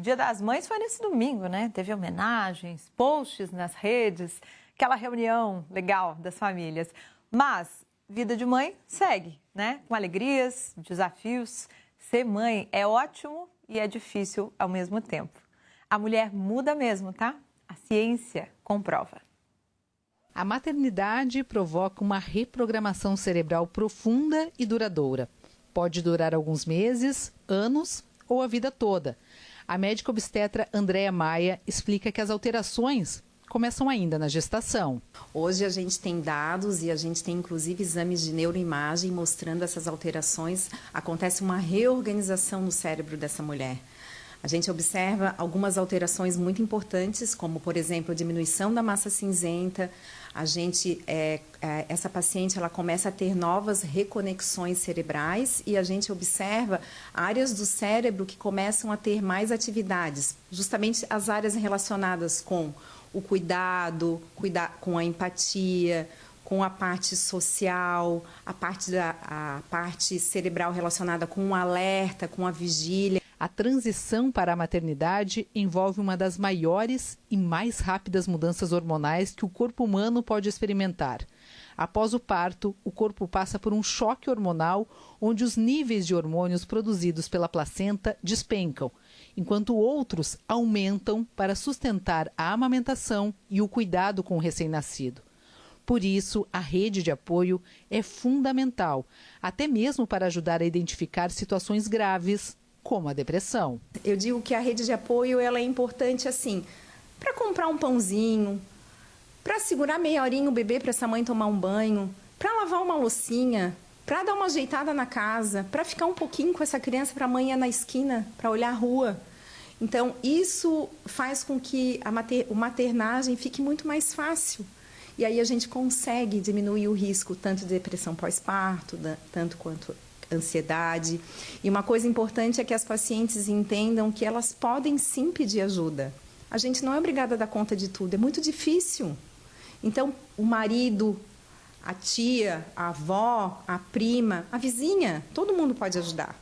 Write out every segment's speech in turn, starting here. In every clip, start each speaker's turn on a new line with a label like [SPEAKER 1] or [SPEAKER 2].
[SPEAKER 1] Dia das Mães foi nesse domingo, né? Teve homenagens, posts nas redes, aquela reunião legal das famílias. Mas vida de mãe segue, né? Com alegrias, desafios. Ser mãe é ótimo e é difícil ao mesmo tempo. A mulher muda mesmo, tá? A ciência comprova.
[SPEAKER 2] A maternidade provoca uma reprogramação cerebral profunda e duradoura. Pode durar alguns meses, anos ou a vida toda. A médica obstetra Andréa Maia explica que as alterações começam ainda na gestação.
[SPEAKER 3] Hoje a gente tem dados e a gente tem inclusive exames de neuroimagem mostrando essas alterações. Acontece uma reorganização no cérebro dessa mulher. A gente observa algumas alterações muito importantes, como, por exemplo, a diminuição da massa cinzenta. Essa paciente ela começa a ter novas reconexões cerebrais e a gente observa áreas do cérebro que começam a ter mais atividades, justamente as áreas relacionadas com o cuidado, com a empatia, com a parte social, a parte cerebral relacionada com o alerta, com a vigília.
[SPEAKER 2] A transição para a maternidade envolve uma das maiores e mais rápidas mudanças hormonais que o corpo humano pode experimentar. Após o parto, o corpo passa por um choque hormonal onde os níveis de hormônios produzidos pela placenta despencam, enquanto outros aumentam para sustentar a amamentação e o cuidado com o recém-nascido. Por isso, a rede de apoio é fundamental, até mesmo para ajudar a identificar situações graves, como a depressão.
[SPEAKER 3] Eu digo que a rede de apoio ela é importante assim, para comprar um pãozinho, para segurar meia horinha o bebê para essa mãe tomar um banho, para lavar uma loucinha, para dar uma ajeitada na casa, para ficar um pouquinho com essa criança para a mãe ir na esquina, para olhar a rua. Então, isso faz com que a maternagem fique muito mais fácil. E aí a gente consegue diminuir o risco tanto de depressão pós-parto, tanto quanto ansiedade. E uma coisa importante é que as pacientes entendam que elas podem sim pedir ajuda. A gente não é obrigada a dar conta de tudo, é muito difícil. Então, o marido, a tia, a avó, a prima, a vizinha, todo mundo pode ajudar.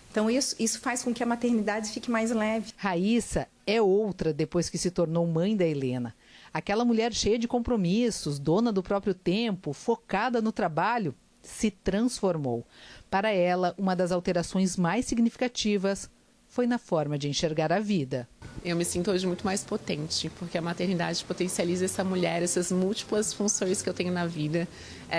[SPEAKER 3] Então, isso faz com que a maternidade fique mais leve.
[SPEAKER 2] Raíssa é outra depois que se tornou mãe da Helena. Aquela mulher cheia de compromissos, dona do próprio tempo, focada no trabalho, se transformou. Para ela, uma das alterações mais significativas foi na forma de enxergar a vida.
[SPEAKER 4] Eu me sinto hoje muito mais potente, porque a maternidade potencializa essa mulher, essas múltiplas funções que eu tenho na vida.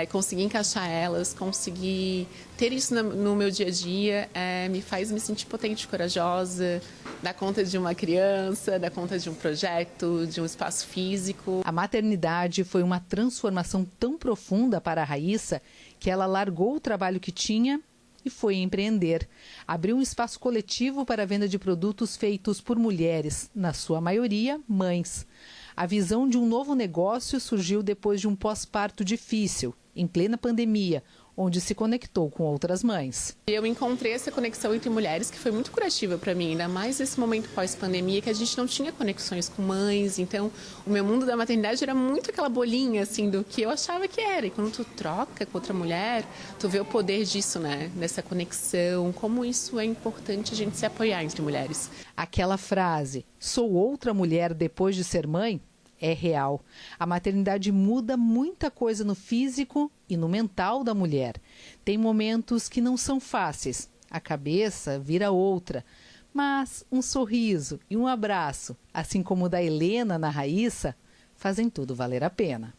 [SPEAKER 4] Conseguir encaixar elas, conseguir ter isso no meu dia a dia, me faz me sentir potente, corajosa, dar conta de uma criança, dar conta de um projeto, de um espaço físico.
[SPEAKER 2] A maternidade foi uma transformação tão profunda para a Raíssa que ela largou o trabalho que tinha e foi empreender. Abriu um espaço coletivo para a venda de produtos feitos por mulheres, na sua maioria, mães. A visão de um novo negócio surgiu depois de um pós-parto difícil, em plena pandemia, onde se conectou com outras mães.
[SPEAKER 4] Eu encontrei essa conexão entre mulheres que foi muito curativa para mim, ainda mais nesse momento pós-pandemia que a gente não tinha conexões com mães, então o meu mundo da maternidade era muito aquela bolinha assim do que eu achava que era. E quando tu troca com outra mulher, tu vê o poder disso, né? Dessa conexão, como isso é importante a gente se apoiar entre mulheres.
[SPEAKER 2] Aquela frase, sou outra mulher depois de ser mãe, é real. A maternidade muda muita coisa no físico e no mental da mulher. Tem momentos que não são fáceis. A cabeça vira outra. Mas um sorriso e um abraço, assim como o da Helena na Raíssa, fazem tudo valer a pena.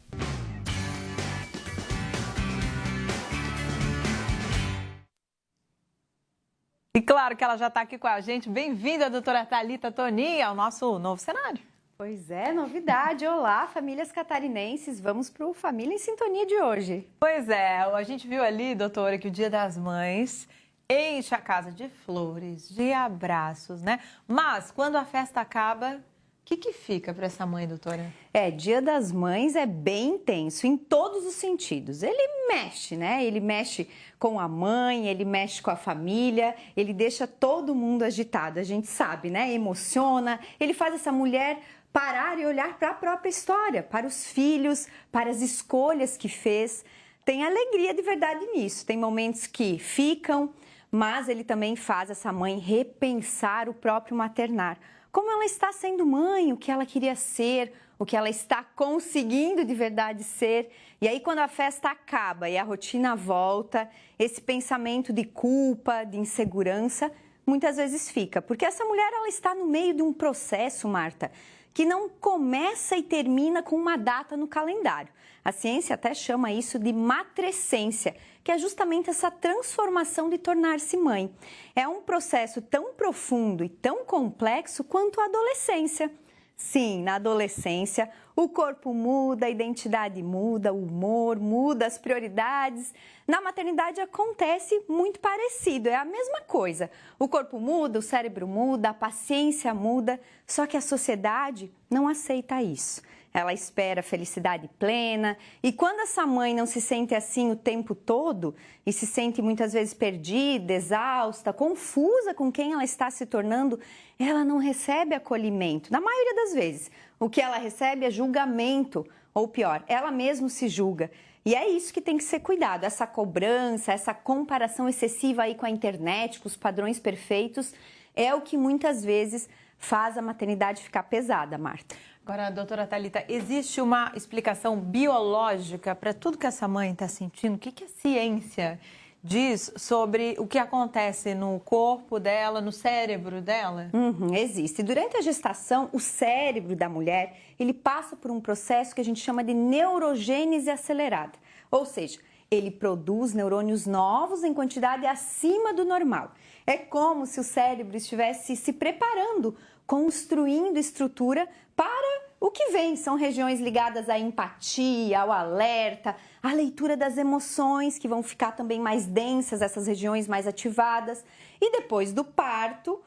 [SPEAKER 1] E claro que ela já está aqui com a gente. Bem-vinda, doutora Thalita Toninho, ao nosso novo cenário.
[SPEAKER 5] Pois é, novidade. Olá, famílias catarinenses. Vamos para o Família em Sintonia de hoje.
[SPEAKER 1] Pois é, a gente viu ali, doutora, que o Dia das Mães enche a casa de flores, de abraços, né? Mas quando a festa acaba, o que fica para essa mãe, doutora?
[SPEAKER 5] Dia das Mães é bem intenso em todos os sentidos. Ele mexe, né? Ele mexe com a mãe, ele mexe com a família, ele deixa todo mundo agitado, a gente sabe, né? Emociona, ele faz essa mulher parar e olhar para a própria história, para os filhos, para as escolhas que fez. Tem alegria de verdade nisso. Tem momentos que ficam, mas ele também faz essa mãe repensar o próprio maternar. como ela está sendo mãe, o que ela queria ser, o que ela está conseguindo de verdade ser. E aí, quando a festa acaba e a rotina volta, esse pensamento de culpa, de insegurança, muitas vezes fica. Porque essa mulher, ela está no meio de um processo, Marta, que não começa e termina com uma data no calendário. A ciência até chama isso de matrescência, que é justamente essa transformação de tornar-se mãe. É um processo tão profundo e tão complexo quanto a adolescência. Sim, na adolescência, o corpo muda, a identidade muda, o humor muda, as prioridades. Na maternidade acontece muito parecido, é a mesma coisa. O corpo muda, o cérebro muda, a paciência muda, só que a sociedade não aceita isso. Ela espera felicidade plena e quando essa mãe não se sente assim o tempo todo e se sente muitas vezes perdida, exausta, confusa com quem ela está se tornando, ela não recebe acolhimento. Na maioria das vezes, o que ela recebe é julgamento ou pior, ela mesma se julga. E é isso que tem que ser cuidado, essa cobrança, essa comparação excessiva aí com a internet, com os padrões perfeitos, é o que muitas vezes faz a maternidade ficar pesada, Marta.
[SPEAKER 1] Agora, doutora Thalita, existe uma explicação biológica para tudo que essa mãe está sentindo? O que a ciência diz sobre o que acontece no corpo dela, no cérebro dela?
[SPEAKER 5] Existe. Durante a gestação, o cérebro da mulher, ele passa por um processo que a gente chama de neurogênese acelerada. Ou seja, ele produz neurônios novos em quantidade acima do normal. É como se o cérebro estivesse se preparando, construindo estrutura para o que vem. São regiões ligadas à empatia, ao alerta, à leitura das emoções, que vão ficar também mais densas, essas regiões mais ativadas. E depois do parto,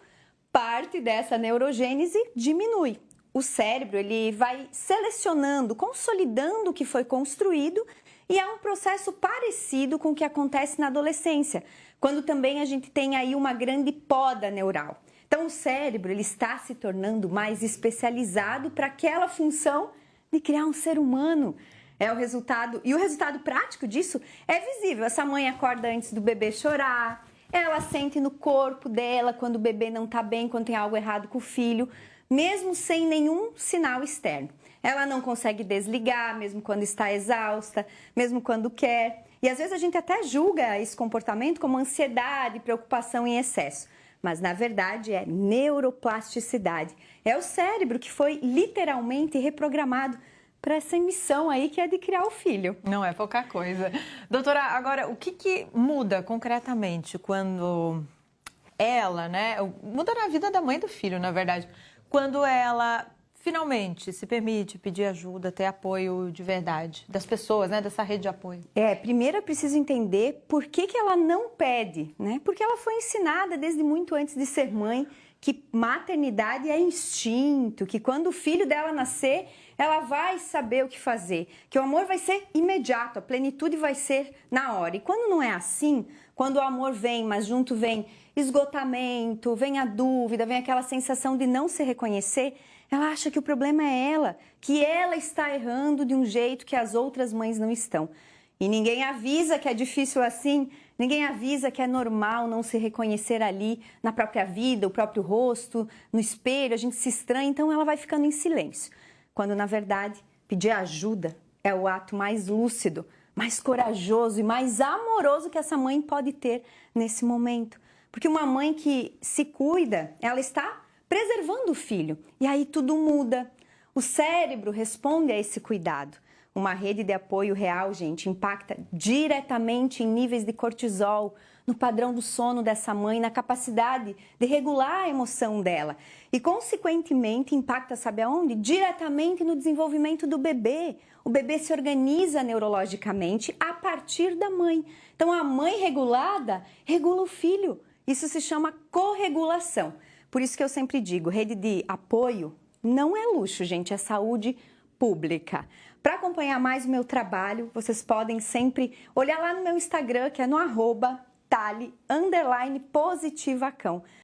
[SPEAKER 5] parte dessa neurogênese diminui. O cérebro ele vai selecionando, consolidando o que foi construído e é um processo parecido com o que acontece na adolescência, quando também a gente tem aí uma grande poda neural. Então, o cérebro ele está se tornando mais especializado para aquela função de criar um ser humano. É o resultado, e o resultado prático disso é visível. Essa mãe acorda antes do bebê chorar, ela sente no corpo dela quando o bebê não está bem, quando tem algo errado com o filho, mesmo sem nenhum sinal externo. Ela não consegue desligar, mesmo quando está exausta, mesmo quando quer. E às vezes a gente até julga esse comportamento como ansiedade, preocupação em excesso. Mas, na verdade, é neuroplasticidade. É o cérebro que foi literalmente reprogramado para essa missão aí que é de criar o filho.
[SPEAKER 1] Não é pouca coisa. Doutora, agora, o que muda concretamente quando ela, muda na vida da mãe e do filho, na verdade, quando ela finalmente se permite pedir ajuda, ter apoio de verdade das pessoas, dessa rede de apoio?
[SPEAKER 5] Primeiro é preciso entender por que ela não pede, Porque ela foi ensinada desde muito antes de ser mãe que maternidade é instinto, que quando o filho dela nascer, ela vai saber o que fazer, que o amor vai ser imediato, a plenitude vai ser na hora. E quando não é assim, quando o amor vem, mas junto vem esgotamento, vem a dúvida, vem aquela sensação de não se reconhecer, ela acha que o problema é ela, que ela está errando de um jeito que as outras mães não estão. E ninguém avisa que é difícil assim, ninguém avisa que é normal não se reconhecer ali na própria vida, o próprio rosto, no espelho, a gente se estranha, então ela vai ficando em silêncio. Quando, na verdade, pedir ajuda é o ato mais lúcido, mais corajoso e mais amoroso que essa mãe pode ter nesse momento. Porque uma mãe que se cuida, ela está preservando o filho. E aí tudo muda. O cérebro responde a esse cuidado. Uma rede de apoio real, gente, impacta diretamente em níveis de cortisol, no padrão do sono dessa mãe, na capacidade de regular a emoção dela. E, consequentemente, impacta, sabe aonde? Diretamente no desenvolvimento do bebê. O bebê se organiza neurologicamente a partir da mãe. Então, a mãe regulada regula o filho. Isso se chama corregulação. Por isso que eu sempre digo, rede de apoio não é luxo, gente, é saúde pública. Para acompanhar mais o meu trabalho, vocês podem sempre olhar lá no meu Instagram, que é no @Thali_positivacão.